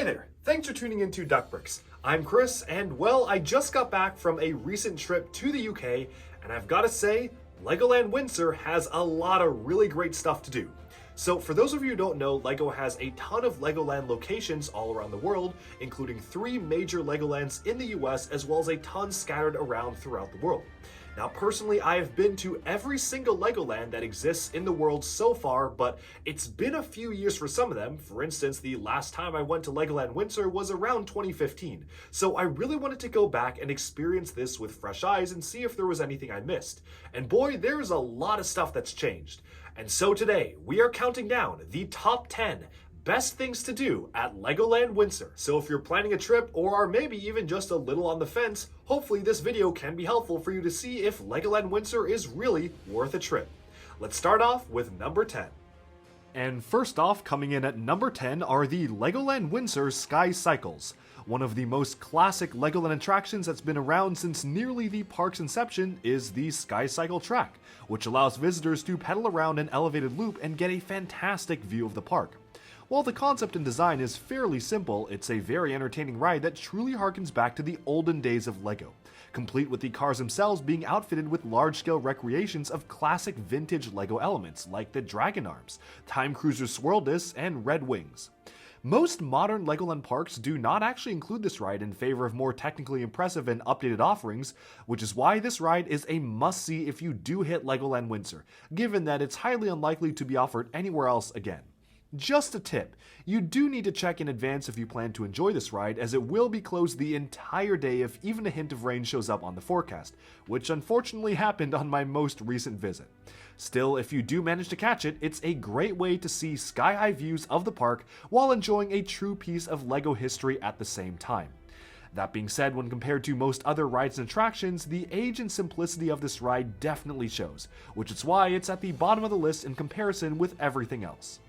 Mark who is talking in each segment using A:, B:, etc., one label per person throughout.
A: Hey there, thanks for tuning into Duckbricks. I'm Chris, and well, I just got back from a recent trip to the UK, and I've got to say, Legoland Windsor has a lot of really great stuff to do. So for those of you who don't know, LEGO has a ton of Legoland locations all around the world, including 3 major Legolands in the US, as well as a ton scattered around throughout the world. Now personally, I have been to every single Legoland that exists in the world so far, but it's been a few years for some of them. For instance, the last time I went to Legoland Windsor was around 2015. So I really wanted to go back and experience this with fresh eyes and see if there was anything I missed. And boy, there's a lot of stuff that's changed. And so today, we are counting down the top 10 best things to do at Legoland Windsor. So if you're planning a trip or are maybe even just a little on the fence, hopefully this video can be helpful for you to see if Legoland Windsor is really worth a trip. Let's start off with number 10. And first off, coming in at number 10 are the Legoland Windsor Sky Cycles. One of the most classic Legoland attractions that's been around since nearly the park's inception is the Sky Cycle track, which allows visitors to pedal around an elevated loop and get a fantastic view of the park. While the concept and design is fairly simple, it's a very entertaining ride that truly harkens back to the olden days of LEGO, complete with the cars themselves being outfitted with large-scale recreations of classic vintage LEGO elements like the Dragon Arms, Time Cruiser Swirl Discs, and Red Wings. Most modern Legoland parks do not actually include this ride in favor of more technically impressive and updated offerings, which is why this ride is a must-see if you do hit Legoland Windsor, given that it's highly unlikely to be offered anywhere else again. Just a tip, you do need to check in advance if you plan to enjoy this ride, as it will be closed the entire day if even a hint of rain shows up on the forecast, which unfortunately happened on my most recent visit. Still, if you do manage to catch it, it's a great way to see sky-high views of the park while enjoying a true piece of LEGO history at the same time. That being said, when compared to most other rides and attractions, the age and simplicity of this ride definitely shows, which is why it's at the bottom of the list in comparison with everything else.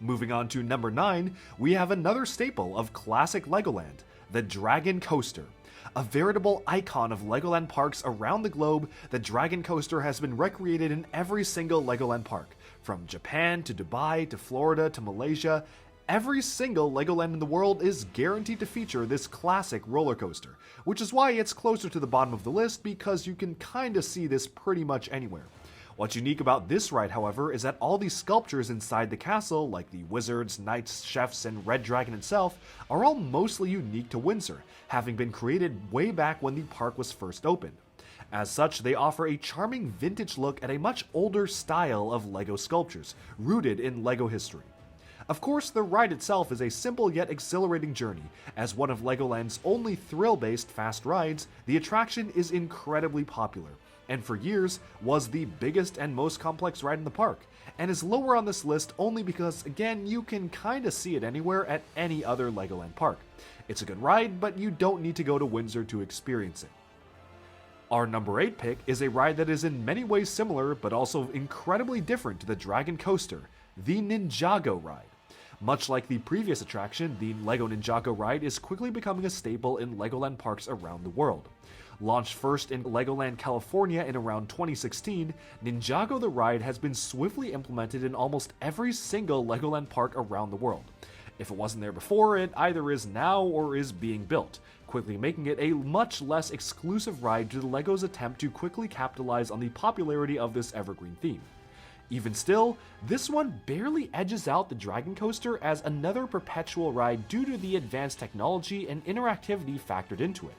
A: Moving on to number 9, we have another staple of classic Legoland, the Dragon Coaster. A veritable icon of Legoland parks around the globe, the Dragon Coaster has been recreated in every single Legoland park. From Japan to Dubai to Florida to Malaysia, every single Legoland in the world is guaranteed to feature this classic roller coaster, which is why it's closer to the bottom of the list because you can kinda see this pretty much anywhere. What's unique about this ride, however, is that all these sculptures inside the castle, like the wizards, knights, chefs, and Red Dragon itself, are all mostly unique to Windsor, having been created way back when the park was first opened. As such, they offer a charming vintage look at a much older style of LEGO sculptures, rooted in LEGO history. Of course, the ride itself is a simple yet exhilarating journey. As one of Legoland's only thrill-based fast rides, the attraction is incredibly popular, and for years was the biggest and most complex ride in the park, and is lower on this list only because, again, you can kinda see it anywhere at any other Legoland park. It's a good ride, but you don't need to go to Windsor to experience it. Our number 8 pick is a ride that is in many ways similar, but also incredibly different to the Dragon Coaster, the Ninjago ride. Much like the previous attraction, the LEGO Ninjago ride is quickly becoming a staple in Legoland parks around the world. Launched first in Legoland, California in around 2016, Ninjago the ride has been swiftly implemented in almost every single Legoland park around the world. If it wasn't there before, it either is now or is being built, quickly making it a much less exclusive ride to the LEGO's attempt to quickly capitalize on the popularity of this evergreen theme. Even still, this one barely edges out the Dragon Coaster as another perpetual ride due to the advanced technology and interactivity factored into it.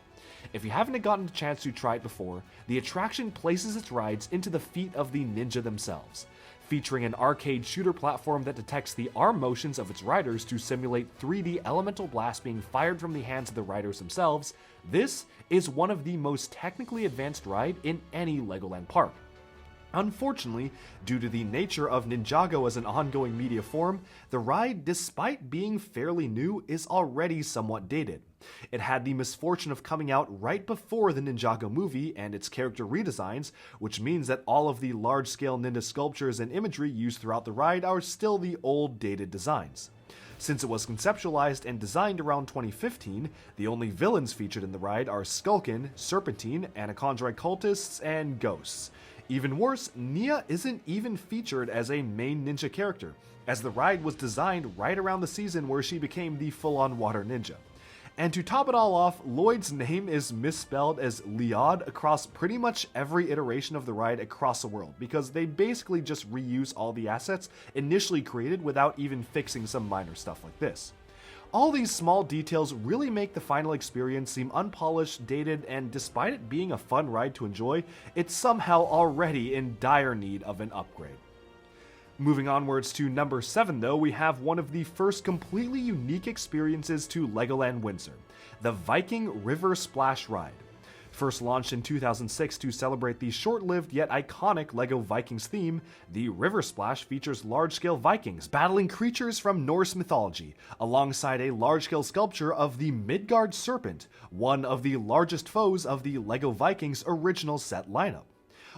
A: If you haven't gotten a chance to try it before, the attraction places its rides into the feet of the ninja themselves. Featuring an arcade shooter platform that detects the arm motions of its riders to simulate 3D elemental blasts being fired from the hands of the riders themselves, this is one of the most technically advanced rides in any Legoland park. Unfortunately, due to the nature of Ninjago as an ongoing media form, the ride, despite being fairly new, is already somewhat dated. It had the misfortune of coming out right before the Ninjago movie and its character redesigns, which means that all of the large-scale ninja sculptures and imagery used throughout the ride are still the old, dated designs. Since it was conceptualized and designed around 2015, the only villains featured in the ride are Skulkin, Serpentine, Anachondrite cultists, and ghosts. Even worse, Nia isn't even featured as a main ninja character, as the ride was designed right around the season where she became the full-on water ninja. And to top it all off, Lloyd's name is misspelled as Liod across pretty much every iteration of the ride across the world, because they basically just reuse all the assets initially created without even fixing some minor stuff like this. All these small details really make the final experience seem unpolished, dated, and despite it being a fun ride to enjoy, it's somehow already in dire need of an upgrade. Moving onwards to number 7 though, we have one of the first completely unique experiences to Legoland Windsor, the Viking River Splash Ride. First launched in 2006 to celebrate the short-lived yet iconic LEGO Vikings theme, the River Splash features large-scale Vikings battling creatures from Norse mythology, alongside a large-scale sculpture of the Midgard Serpent, one of the largest foes of the LEGO Vikings original set lineup.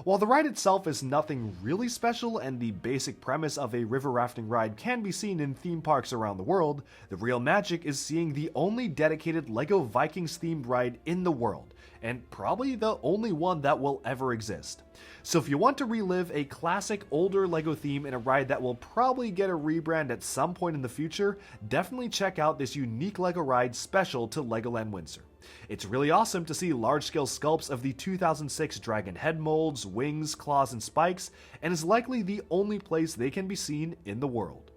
A: While the ride itself is nothing really special and the basic premise of a river rafting ride can be seen in theme parks around the world, the real magic is seeing the only dedicated LEGO Vikings themed ride in the world, and probably the only one that will ever exist. So if you want to relive a classic older LEGO theme in a ride that will probably get a rebrand at some point in the future, definitely check out this unique LEGO ride special to Legoland Windsor. It's really awesome to see large-scale sculpts of the 2006 dragon head molds, wings, claws, and spikes, and is likely the only place they can be seen in the world.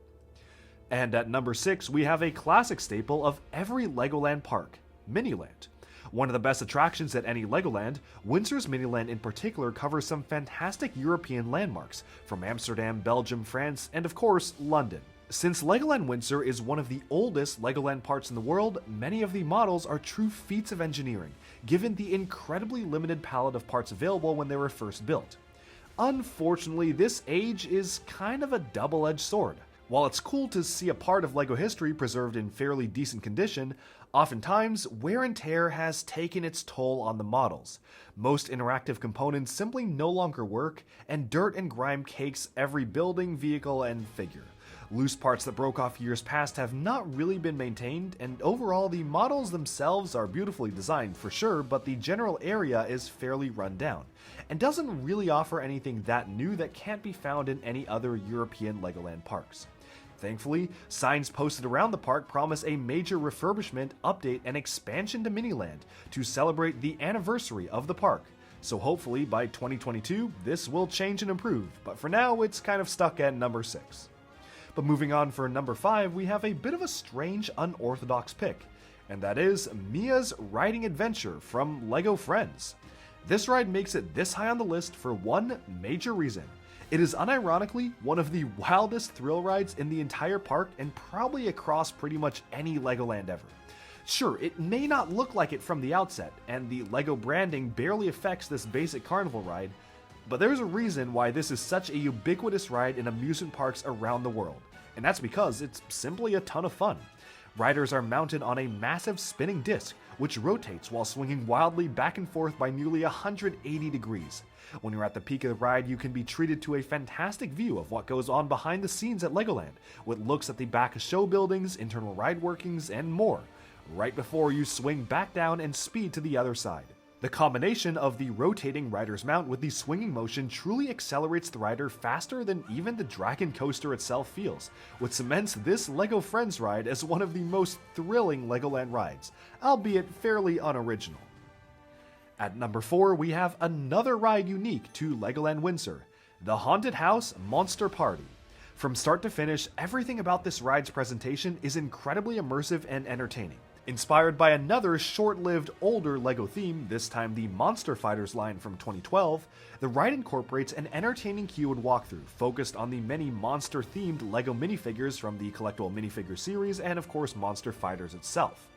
A: And at number 6, we have a classic staple of every Legoland park, Miniland. One of the best attractions at any Legoland, Windsor's Miniland in particular covers some fantastic European landmarks, from Amsterdam, Belgium, France, and of course, London. Since Legoland Windsor is one of the oldest Legoland parks in the world, many of the models are true feats of engineering, given the incredibly limited palette of parts available when they were first built. Unfortunately, this age is kind of a double-edged sword. While it's cool to see a part of LEGO history preserved in fairly decent condition, oftentimes wear and tear has taken its toll on the models. Most interactive components simply no longer work, and dirt and grime cakes every building, vehicle, and figure. Loose parts that broke off years past have not really been maintained, and overall the models themselves are beautifully designed for sure, but the general area is fairly run down, and doesn't really offer anything that new that can't be found in any other European Legoland parks. Thankfully, signs posted around the park promise a major refurbishment, update, and expansion to Miniland to celebrate the anniversary of the park. So hopefully by 2022, this will change and improve, but for now it's kind of stuck at number 6. But moving on for number 5, we have a bit of a strange, unorthodox pick, and that is Mia's Riding Adventure from LEGO Friends. This ride makes it this high on the list for one major reason. It is unironically one of the wildest thrill rides in the entire park and probably across pretty much any Legoland ever. Sure, it may not look like it from the outset, and the LEGO branding barely affects this basic carnival ride, but there's a reason why this is such a ubiquitous ride in amusement parks around the world, and that's because it's simply a ton of fun. Riders are mounted on a massive spinning disc, which rotates while swinging wildly back and forth by nearly 180 degrees. When you're at the peak of the ride, you can be treated to a fantastic view of what goes on behind the scenes at Legoland, with looks at the back of show buildings, internal ride workings, and more, right before you swing back down and speed to the other side. The combination of the rotating rider's mount with the swinging motion truly accelerates the rider faster than even the Dragon Coaster itself feels, which cements this LEGO Friends ride as one of the most thrilling Legoland rides, albeit fairly unoriginal. At number 4, we have another ride unique to Legoland Windsor, the Haunted House Monster Party. From start to finish, everything about this ride's presentation is incredibly immersive and entertaining. Inspired by another short-lived older LEGO theme, this time the Monster Fighters line from 2012, the ride incorporates an entertaining queue and walkthrough focused on the many monster-themed LEGO minifigures from the collectible minifigure series and of course Monster Fighters itself.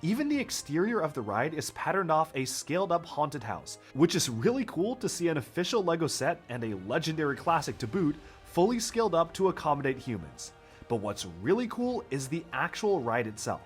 A: Even the exterior of the ride is patterned off a scaled-up haunted house, which is really cool to see an official LEGO set and a legendary classic to boot fully scaled up to accommodate humans. But what's really cool is the actual ride itself.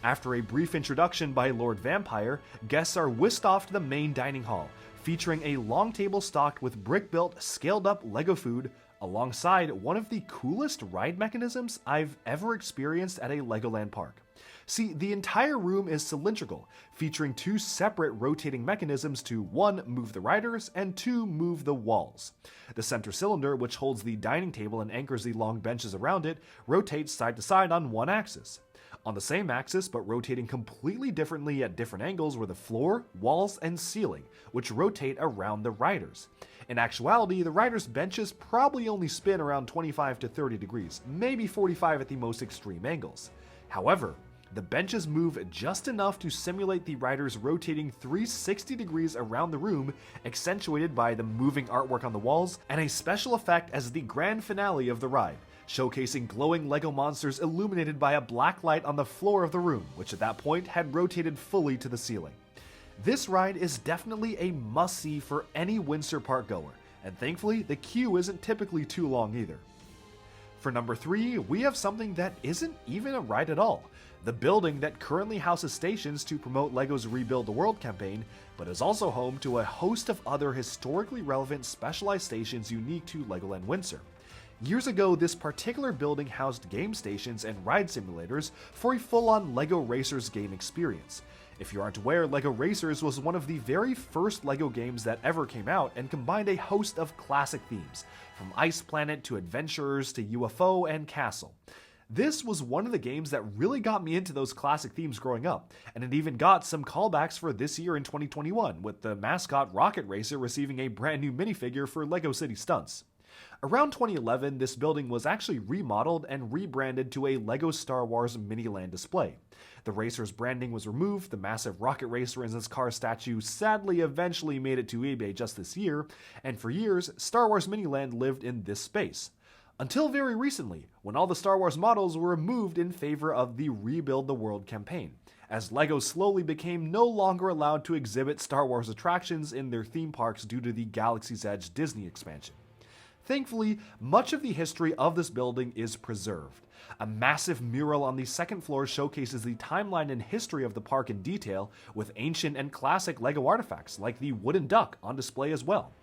A: After a brief introduction by Lord Vampire, guests are whisked off to the main dining hall, featuring a long table stocked with brick-built, scaled-up LEGO food, alongside one of the coolest ride mechanisms I've ever experienced at a Legoland park. See, the entire room is cylindrical, featuring two separate rotating mechanisms to 1. Move the riders, and 2. Move the walls. The center cylinder, which holds the dining table and anchors the long benches around it, rotates side to side on one axis. On the same axis, but rotating completely differently at different angles, were the floor, walls, and ceiling, which rotate around the riders. In actuality, the riders' benches probably only spin around 25 to 30 degrees, maybe 45 at the most extreme angles. However, the benches move just enough to simulate the riders rotating 360 degrees around the room, accentuated by the moving artwork on the walls, and a special effect as the grand finale of the ride, showcasing glowing Lego monsters illuminated by a black light on the floor of the room, which at that point had rotated fully to the ceiling. This ride is definitely a must-see for any Windsor Park goer, and thankfully the queue isn't typically too long either. For number 3, we have something that isn't even a ride at all. The building that currently houses stations to promote LEGO's Rebuild the World campaign, but is also home to a host of other historically relevant specialized stations unique to Legoland Windsor. Years ago, this particular building housed game stations and ride simulators for a full-on LEGO Racers game experience. If you aren't aware, LEGO Racers was one of the very first LEGO games that ever came out and combined a host of classic themes, from Ice Planet to Adventurers to UFO and Castle. This was one of the games that really got me into those classic themes growing up, and it even got some callbacks for this year in 2021, with the mascot Rocket Racer receiving a brand new minifigure for LEGO City Stunts. Around 2011, this building was actually remodeled and rebranded to a LEGO Star Wars Miniland display. The racer's branding was removed, the massive rocket racer and its car statue sadly eventually made it to eBay just this year, and for years, Star Wars Miniland lived in this space. Until very recently, when all the Star Wars models were removed in favor of the Rebuild the World campaign, as LEGO slowly became no longer allowed to exhibit Star Wars attractions in their theme parks due to the Galaxy's Edge Disney expansion. Thankfully, much of the history of this building is preserved. A massive mural on the second floor showcases the timeline and history of the park in detail, with ancient and classic LEGO artifacts like the wooden duck on display as well.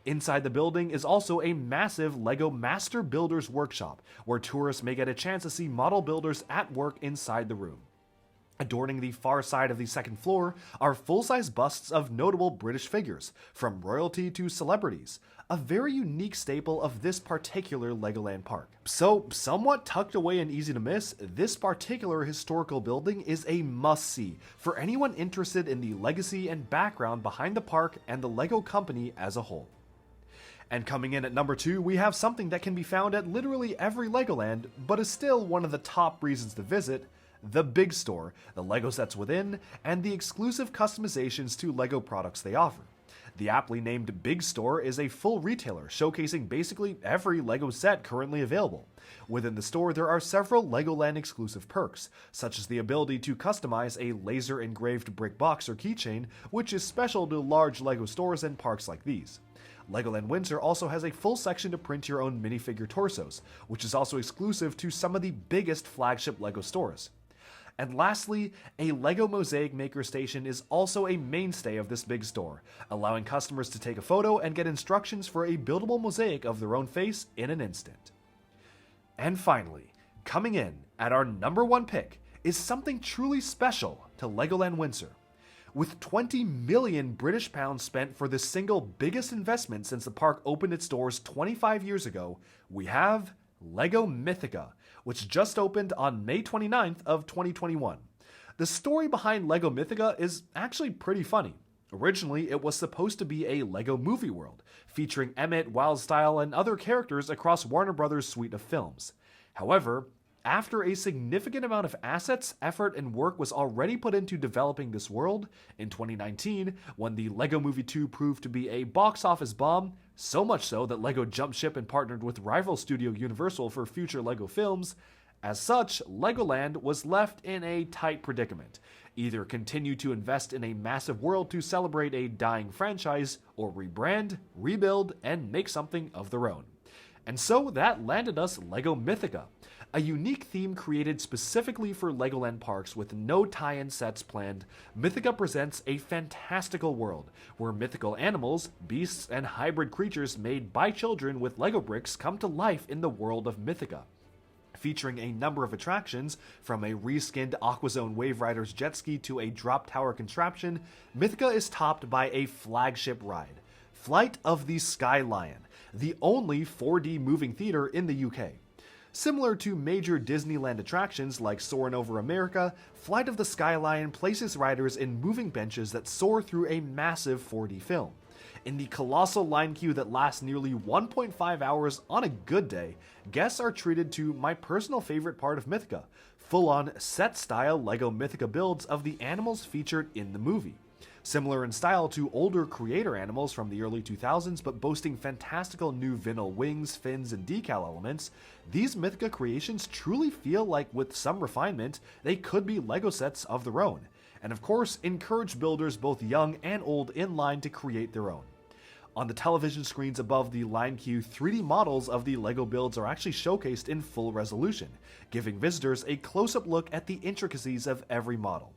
A: Inside the building is also a massive LEGO Master Builders Workshop, where tourists may get a chance to see model builders at work inside the room. Adorning the far side of the second floor are full-size busts of notable British figures, from royalty to celebrities, a very unique staple of this particular Legoland park. So, somewhat tucked away and easy to miss, this particular historical building is a must-see for anyone interested in the legacy and background behind the park and the LEGO company as a whole. And coming in at number 2, we have something that can be found at literally every Legoland, but is still one of the top reasons to visit: the Big Store, the LEGO sets within, and the exclusive customizations to LEGO products they offer. The aptly named Big Store is a full retailer showcasing basically every LEGO set currently available. Within the store, there are several Legoland exclusive perks, such as the ability to customize a laser engraved brick box or keychain, which is special to large LEGO stores and parks like these. Legoland Windsor also has a full section to print your own minifigure torsos, which is also exclusive to some of the biggest flagship LEGO stores. And lastly, a LEGO Mosaic Maker Station is also a mainstay of this big store, allowing customers to take a photo and get instructions for a buildable mosaic of their own face in an instant. And finally, coming in at our number 1 pick is something truly special to Legoland Windsor. With 20 million British pounds spent for the single biggest investment since the park opened its doors 25 years ago, we have LEGO Mythica, which just opened on May 29th of 2021. The story behind LEGO Mythica is actually pretty funny. Originally, it was supposed to be a LEGO movie world, featuring Emmett, Wildstyle, and other characters across Warner Bros.' suite of films. However, after a significant amount of assets, effort, and work was already put into developing this world, in 2019, when the LEGO Movie 2 proved to be a box office bomb, so much so that LEGO jumped ship and partnered with rival studio Universal for future LEGO films. As such, Legoland was left in a tight predicament. Either continue to invest in a massive world to celebrate a dying franchise, or rebrand, rebuild, and make something of their own. And so that landed us LEGO Mythica, a unique theme created specifically for Legoland parks with no tie-in sets planned. Mythica presents a fantastical world where mythical animals, beasts, and hybrid creatures made by children with LEGO bricks come to life in the world of Mythica. Featuring a number of attractions, from a reskinned AquaZone Wave Rider's jet ski to a drop tower contraption, Mythica is topped by a flagship ride, Flight of the Sky Lion, the only 4D moving theater in the UK. Similar to major Disneyland attractions like Soarin' Over America, Flight of the Sky Lion places riders in moving benches that soar through a massive 4D film. In the colossal line queue that lasts nearly 1.5 hours on a good day, guests are treated to my personal favorite part of Mythica, full-on set-style LEGO Mythica builds of the animals featured in the movie. Similar in style to older creator animals from the early 2000s, but boasting fantastical new vinyl wings, fins, and decal elements, these Mythica creations truly feel like, with some refinement, they could be LEGO sets of their own, and of course encourage builders both young and old in line to create their own. On the television screens above the line queue, 3D models of the LEGO builds are actually showcased in full resolution, giving visitors a close-up look at the intricacies of every model.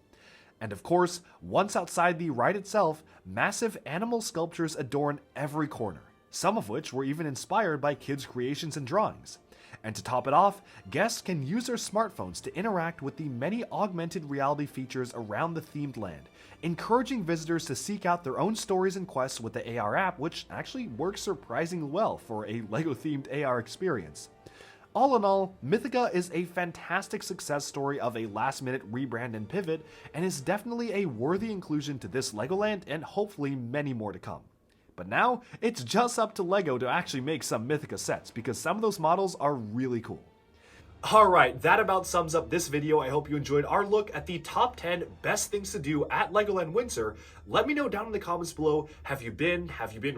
A: And of course, once outside the ride itself, massive animal sculptures adorn every corner, some of which were even inspired by kids' creations and drawings. And to top it off, guests can use their smartphones to interact with the many augmented reality features around the themed land, encouraging visitors to seek out their own stories and quests with the AR app, which actually works surprisingly well for a LEGO-themed AR experience. All in all, Mythica is a fantastic success story of a last-minute rebrand and pivot, and is definitely a worthy inclusion to this Legoland and hopefully many more to come. But now, it's just up to LEGO to actually make some Mythica sets, because some of those models are really cool. Alright, that about sums up this video. I hope you enjoyed our look at the top 10 best things to do at Legoland Windsor. Let me know down in the comments below, have you been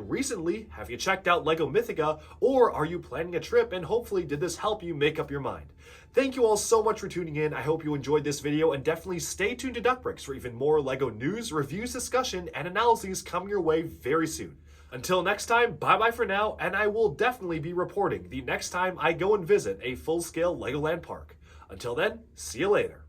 A: recently, have you checked out LEGO Mythica, or are you planning a trip, and hopefully did this help you make up your mind? Thank you all so much for tuning in. I hope you enjoyed this video, and definitely stay tuned to DuckBricks for even more LEGO news, reviews, discussion, and analyses coming your way very soon. Until next time, bye-bye for now, and I will definitely be reporting the next time I go and visit a full-scale Legoland park. Until then, see you later.